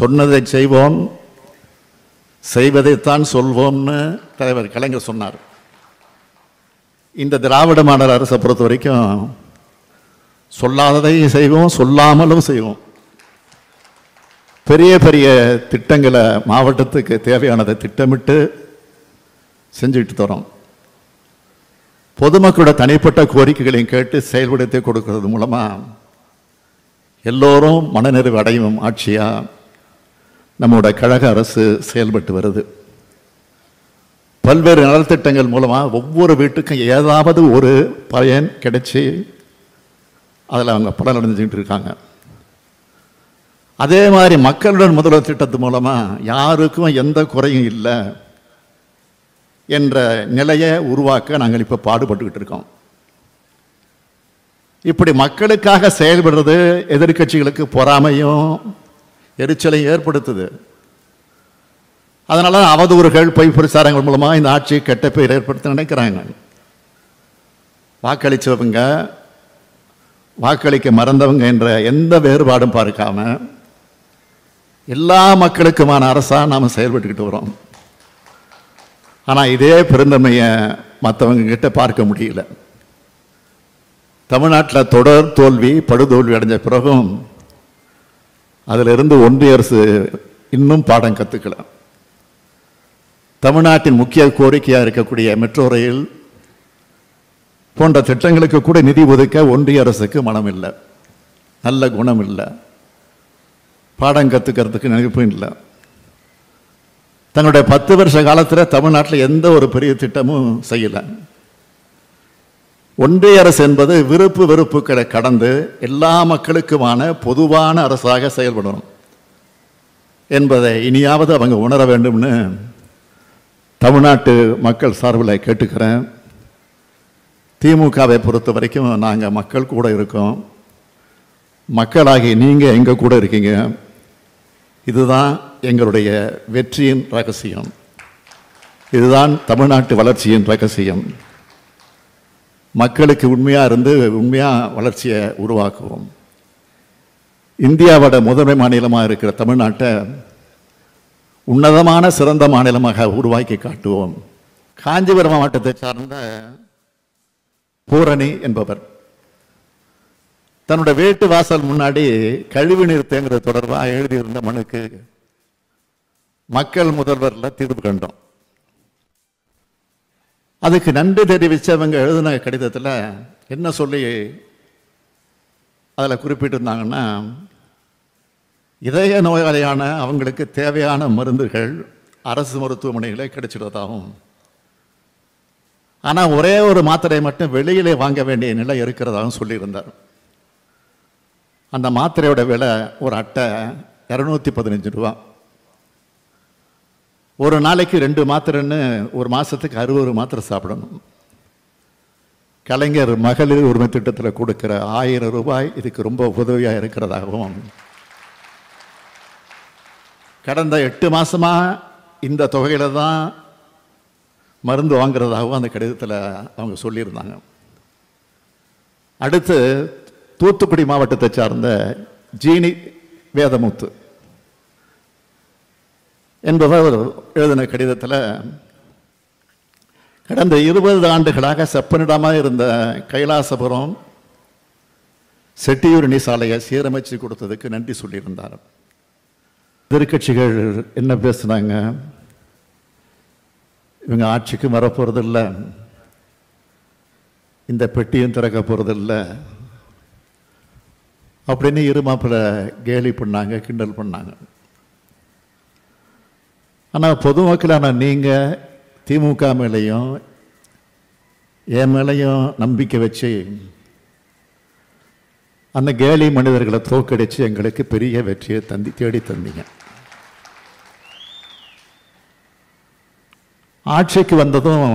சொன்னதை செய்வோம், செய்வதைத்தான் சொல்வோம்னு தலைவர் கலைஞர் சொன்னார். இந்த திராவிட மாடல் அரசை பொறுத்த வரைக்கும் சொல்லாததையும் செய்வோம், சொல்லாமலும் செய்வோம். பெரிய பெரிய திட்டங்களை மாவட்டத்துக்கு தேவையானதை திட்டமிட்டு செஞ்சுட்டு தரோம். பொதுமக்களோட தனிப்பட்ட கோரிக்கைகளையும் கேட்டு செயல்படுத்தி கொடுக்கறது மூலமா எல்லோரும் மனநிறைவு அடையும் ஆட்சியா நம்மோட கழக அரசு செயல்பட்டு வருது. பல்வேறு நலத்திட்டங்கள் மூலமா ஒவ்வொரு வீட்டுக்கும் ஏதாவது ஒரு பயன் கிடைச்சி அதில் அவங்க பலன் அடைஞ்சுக்கிட்டு இருக்காங்க. அதே மாதிரி மக்களுடன் முதல்வர் திட்டத்து மூலமா யாருக்கும் எந்த குறையும் இல்லை என்ற நிலையை உருவாக்க நாங்கள் இப்போ பாடுபட்டுக்கிட்டு இருக்கோம். இப்படி மக்களுக்காக செயல்படுறது எதிர்கட்சிகளுக்கு பொறாமையும் எரிச்சலையும் ஏற்படுத்துது. அதனால அவதூறுகள், பொய் பிரச்சாரங்கள் மூலமாக இந்த ஆட்சி கெட்ட பெயர் ஏற்படுத்த நினைக்கிறாங்க. வாக்களித்தவங்க, வாக்களிக்க மறந்தவங்க என்ற எந்த வேறுபாடும் பார்க்காம எல்லா மக்களுக்குமான அரசாக நாம் செயல்பட்டுக்கிட்டு வரோம். ஆனால் இதே பெருந்தன்மையை மற்றவங்க கிட்ட பார்க்க முடியல. தமிழ்நாட்டில் தொடர் தோல்வி, படுதோல்வி அடைஞ்ச பிறகும் அதிலிருந்து ஒன்றிய அரசு இன்னும் பாடம் கற்றுக்கல. தமிழ்நாட்டின் முக்கிய கோரிக்கையாக இருக்கக்கூடிய மெட்ரோ ரயில் போன்ற திட்டங்களுக்கு கூட நிதி ஒதுக்க ஒன்றிய அரசுக்கு மனம் இல்லை, நல்ல குணம் இல்லை, பாடம் கற்றுக்கிறதுக்கு நினைப்பும் இல்லை. தன்னுடைய 10 வருஷ காலத்தில் தமிழ்நாட்டில் எந்த ஒரு பெரிய திட்டமும் செய்யலை. ஒன்றிய அரசு என்பது விருப்பு வெறுப்புகளை கடந்து எல்லா மக்களுக்குமான பொதுவான அரசாக செயல்படணும் என்பதை இனியாவது அவங்க உணர வேண்டும்னு தமிழ்நாட்டு மக்கள் சார்பில் கேட்டுக்கிறேன். திமுகவை பொறுத்த வரைக்கும் நாங்கள் மக்கள் கூட இருக்கோம். மக்களாகி நீங்கள் எங்கள் கூட இருக்கீங்க. இதுதான் எங்களுடைய வெற்றியின் ரகசியம். இதுதான் தமிழ்நாட்டு வளர்ச்சியின் ரகசியம். மக்களுக்கு உண்மையாக இருந்து உண்மையாக வளர்ச்சியை உருவாக்குவோம். இந்தியாவோட முதன்மை மாநிலமாக இருக்கிற தமிழ்நாட்டை உன்னதமான சிறந்த மாநிலமாக உருவாக்கி காட்டுவோம். காஞ்சிபுரம் மாவட்டத்தை சார்ந்த பூரணி என்பவர் தன்னுடைய வீட்டு வாசல் முன்னாடி கழிவுநீர் தேங்குறது தொடர்பாக எழுதியிருந்த மனுக்கு மக்கள் முதல்வரில் தீர்வு கண்டோம். அதுக்கு நன்றி தெரிவித்தவங்க எழுதின கடிதத்தில் என்ன சொல்லி அதில் குறிப்பிட்டிருந்தாங்கன்னா, இதய நோயாளியான அவங்களுக்கு தேவையான மருந்துகள் அரசு மருத்துவமனைகளே கிடைச்சிடுறதாகவும், ஆனால் ஒரே ஒரு மாத்திரை மட்டும் வெளியிலே வாங்க வேண்டிய நிலை இருக்கிறதாகவும் சொல்லியிருந்தார். அந்த மாத்திரையோட விலை ஒரு அட்டை 215 ரூபா. ஒரு நாளைக்கு 2 மாத்திரைன்னு ஒரு மாதத்துக்கு 60 மாத்திரை சாப்பிடணும். கலைஞர் மகளிர் உரிமை திட்டத்தில் கொடுக்கிற 1000 ரூபாய் இதுக்கு ரொம்ப உதவியாக இருக்கிறதாகவும், கடந்த 8 மாதமாக இந்த தொகையில் தான் மருந்து வாங்குறதாகவும் அந்த கடிதத்தில் அவங்க சொல்லியிருந்தாங்க. அடுத்து தூத்துக்குடி மாவட்டத்தை சார்ந்த ஜீனி வேதமுத்து என்பவர் எழுதின கடிதத்தில், கடந்த 20 ஆண்டுகளாக செப்பனிடமாக இருந்த கைலாசபுரம் செட்டியூரணி சாலையை சீரமைச்சு கொடுத்ததுக்கு நன்றி சொல்லியிருந்தார். எதிர்கட்சிகள் என்ன பேசுனாங்க, இவங்க ஆட்சிக்கு வரப்போறதில்ல, இந்த பெட்டியும் திறக்க போறதில்ல அப்படின்னு இருமாப்பில் கேலி பண்ணாங்க, கிண்டல் பண்ணாங்க. ஆனால் பொதுமக்களான நீங்கள் திமுக மேலேயும் என் மேலேயும் நம்பிக்கை வச்சு அந்த கேலி மனிதர்களை தோக்கடிச்சு எங்களுக்கு பெரிய வெற்றியை தேடி தந்தீங்க. ஆட்சிக்கு வந்ததும்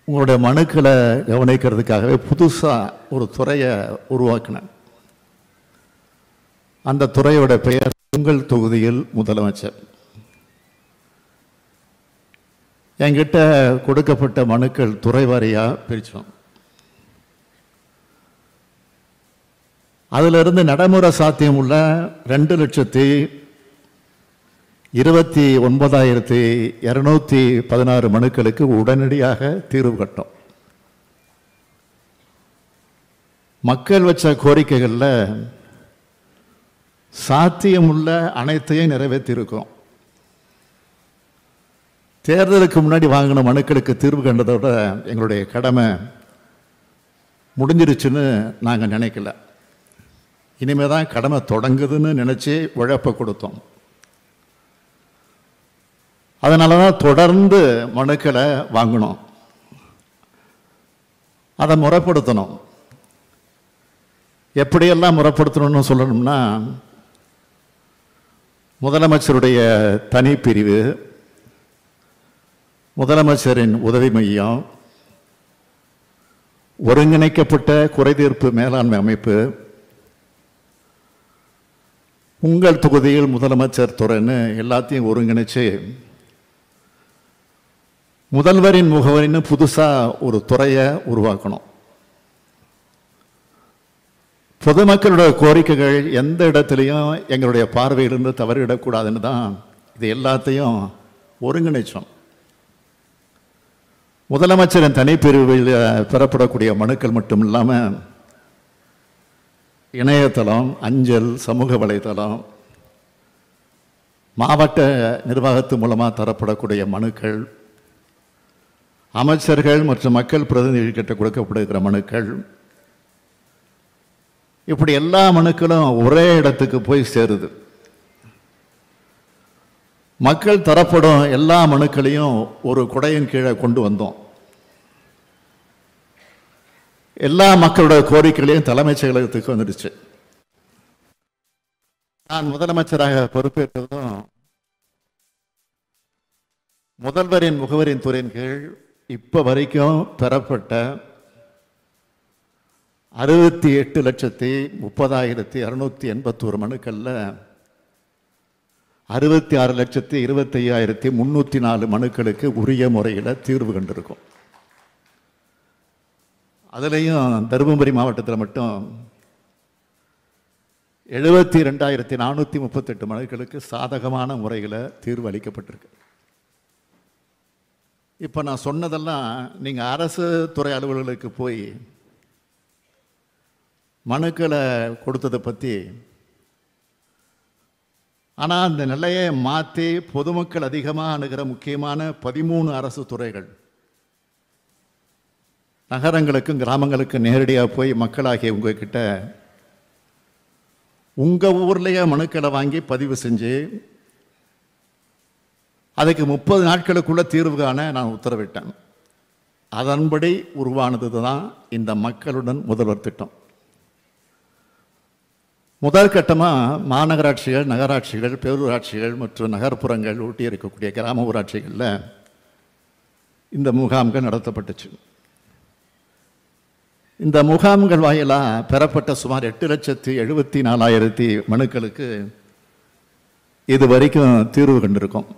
உங்களுடைய மனுக்களை கவனிக்கிறதுக்காகவே புதுசாக ஒரு துறையை உருவாக்கினேன். அந்த துறையோட பெயர் உங்கள் தொகுதியில் முதலமைச்சர். என்கிட்ட கொடுக்கப்பட்ட மனுக்கள் துறை வாரியாக பிரித்தோம். அதிலிருந்து நடைமுறை சாத்தியம் உள்ள 2,29,216 மனுக்களுக்கு உடனடியாக தீர்வு கட்டும். மக்கள் வச்ச கோரிக்கைகளில் சாத்தியமுள்ள அனைத்தையும் நிறைவேற்றியிருக்கோம். தேர்தலுக்கு முன்னாடி வாங்கின மனுக்களுக்கு தீர்வு கண்டதோட எங்களுடைய கடமை முடிஞ்சிருச்சுன்னு நாங்கள் நினைக்கல. இனிமே தான் கடமை தொடங்குதுன்னு நினச்சி உழைப்பை கொடுத்தோம். அதனால தான் தொடர்ந்து மனுக்களை வாங்கணும், அதை முறைப்படுத்தணும். எப்படியெல்லாம் முறைப்படுத்தணும்னு சொல்லணும்னா, முதலமைச்சருடைய தனிப்பிரிவு, முதலமைச்சரின் உதவி மையம், ஒருங்கிணைக்கப்பட்ட குறைதீர்ப்பு மேலாண்மை அமைப்பு, உங்கள் தொகுதியில் முதலமைச்சர் துறைன்னு எல்லாத்தையும் ஒருங்கிணைச்சு முதல்வரின் முகவரின்னு புதுசாக ஒரு துறையை உருவாக்கணும். பொதுமக்களுடைய கோரிக்கைகள் எந்த இடத்துலையும் எங்களுடைய பார்வையிலிருந்து தவறிவிடக்கூடாதுன்னு தான் இது எல்லாத்தையும் ஒருங்கிணைச்சோம். முதலமைச்சரின் தனிப்பிரிவில் பெறப்படக்கூடிய மனுக்கள் மட்டும் இல்லாமல் இணையதளம், அஞ்சல், சமூக வலைதளம், மாவட்ட நிர்வாகத்து மூலமாக தரப்படக்கூடிய மனுக்கள், அமைச்சர்கள் மற்றும் மக்கள் பிரதிநிதிகிட்ட கொடுக்கப்படுகிற மனுக்கள், இப்படி எல்லா மனுக்களும் ஒரே இடத்துக்கு போய் சேருது. மக்கள் தரப்படும் எல்லா மனுக்களையும் ஒரு குடையின் கீழே கொண்டு வந்தோம். எல்லா மக்களோட கோரிக்கைகளையும் தலைமைச் செயலகத்துக்கு வந்துடுச்சு. நான் முதலமைச்சராக பொறுப்பேற்றதும் முதல்வரின் முகவரின் துறையின் கீழ் இப்ப வரைக்கும் பெறப்பட்ட 68,30,281 மனுக்கள்ல 66,25,304 மனுக்களுக்கு உரிய முறையில் தீர்வு கண்டிருக்கும். அதுலேயும் தருமபுரி மாவட்டத்தில் மட்டும் 72,438 மனுக்களுக்கு சாதகமான முறையில் தீர்வு அளிக்கப்பட்டிருக்கு. இப்போ நான் சொன்னதெல்லாம் நீங்கள் அரசு துறை அலுவலர்களுக்கு போய் மனுக்களை கொடுத்ததை பற்றி. ஆனால் அந்த நிலையை மாற்றி பொதுமக்கள் அதிகமாக அணுகிற முக்கியமான 13 அரசு துறைகள் நகரங்களுக்கும் கிராமங்களுக்கும் நேரடியாக போய் மக்களாகிய உங்ககிட்ட உங்கள் ஊர்லேயே மனுக்களை வாங்கி பதிவு செஞ்சு அதுக்கு 30 நாட்களுக்குள்ள தீர்வு காண நான் உத்தரவிட்டேன். அதன்படி உருவானது தான் இந்த மக்களுடன் முதல்வர் திட்டம். முதல் கட்டமாக மாநகராட்சிகள், நகராட்சிகள், பேரூராட்சிகள் மற்றும் நகர்ப்புறங்கள் ஒட்டி இருக்கக்கூடிய கிராம ஊராட்சிகளில் இந்த முகாம்கள் நடத்தப்பட்டுச்சு. இந்த முகாம்கள் வாயிலாக பெறப்பட்ட சுமார் 8,74,000 மனுக்களுக்கு இது வரைக்கும் தீர்வு கண்டிருக்கோம்.